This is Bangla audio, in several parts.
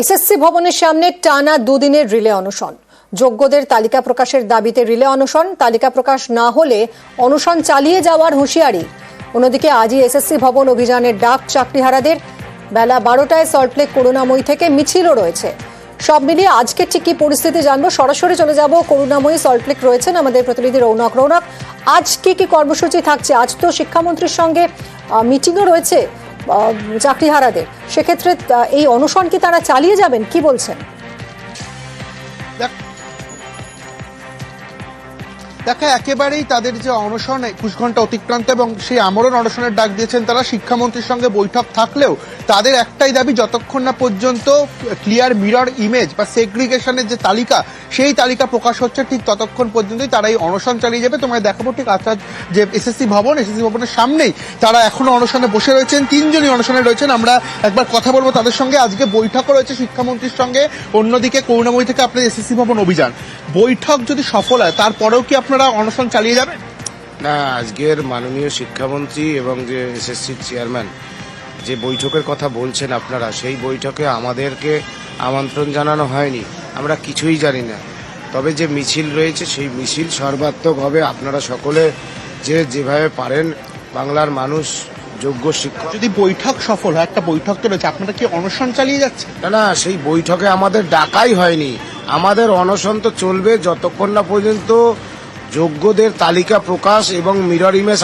এসএসসি ভবনের সামনে টানা দুদিনের রিলে অনশন। যোগ্যদের তালিকা প্রকাশের দাবিতে রিলে অনশন। তালিকা প্রকাশ না হলে অনশন চালিয়ে যাওয়ার হুঁশিয়ারি। অন্যদিকে আজই এসএসসি ভবন অভিযানের ডাক চাকরিহারাদের। বেলা 12টায় সল্টলেক করুণাময়ী থেকে মিছিলও রয়েছে। সব মিলিয়ে আজকে ঠিক কি পরিস্থিতি জানবো, সরাসরি চলে যাব করুণাময়ী। সল্টলেক রয়েছেন আমাদের প্রতিনিধি রৌনক। রৌনক, আজ কি কর্মসূচি থাকছে? আজ তো শিক্ষামন্ত্রীর সঙ্গে মিটিংও রয়েছে চাকরিহারাদের, সেক্ষেত্রে এই অনশন কি তারা চালিয়ে যাবেন, কি বলছেন? দেখা একেবারেই তাদের যে অনশন 21 ঘন্টা অতিক্রান্ত এবং সেই আমরণ অনশনের ডাক দিয়েছেন তারা। শিক্ষামন্ত্রীর সঙ্গে বৈঠক থাকলেও তাদের একটাই দাবি, যতক্ষণ না পর্যন্ত ক্লিয়ার মিরর ইমেজ বা সেগ্রিগেশনের যে তালিকা সেই তালিকা প্রকাশ হচ্ছে ঠিক ততক্ষণ পর্যন্তই তারা এই অনশন চালিয়ে যাবে। তোমায় দেখাবো ঠিক আচ্ছা যে এসএসসি ভবনের সামনেই তারা এখনো অনশনে বসে রয়েছেন। 3 জনই অনশনে রয়েছেন। আমরা একবার কথা বলবো তাদের সঙ্গে। আজকে বৈঠকও রয়েছে শিক্ষামন্ত্রীর সঙ্গে। অন্যদিকে করুণাময়ী থেকে আপনাদের এসএসসি ভবন অভিযান। বৈঠক যদি সফল হয় তারপরেও কি আপনারা অনশন চালিয়ে যাবেন? না, আজকের মাননীয় শিক্ষামন্ত্রী এবং যে এসএসসির চেয়ারম্যান যে বৈঠকের কথা বলছেন আপনারা, সেই বৈঠকে আমাদেরকে আমন্ত্রণ জানানো হয়নি। আমরা কিছুই জানি না। তবে যে মিছিল রয়েছে সেই মিছিল সর্বাত্মক হবে। আপনারা সকলে যেভাবে পারেন বাংলার মানুষ যোগ্য শিক্ষক। যদি বৈঠক সফল হয়, একটা বৈঠক তো রয়েছে, আপনারা কি অনশন চালিয়ে যাচ্ছে? না, সেই বৈঠকে আমাদের ডাকাই হয়নি। আমাদের অনশন তো চলবে যতক্ষণ না পর্যন্ত যোগ্যদের তালিকা প্রকাশ এবং মিরর ইমেজ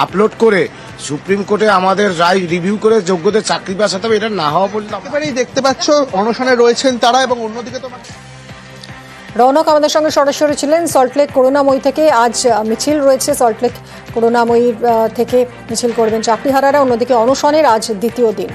আপলোড করে সুপ্রিম কোর্টে আমাদের রায় রিভিউ করে যোগ্যদের চাকরি পাওয়া হবে, এটা না হওয়া পর্যন্ত। একেবারেই দেখতে পাচ্ছ অনশনে রয়েছেন তারা। এবং অন্যদিকে তোমার রৌনক আমাদের সঙ্গে সরাসরি ছিলেন সল্টলেক করুণাময়ী থেকে। আজ মিছিল রয়েছে সল্টলেক করুণাময়ী থেকে, মিছিল করবেন চাকরিহারারা। অন্যদিকে অনশনের আজ দ্বিতীয় দিন।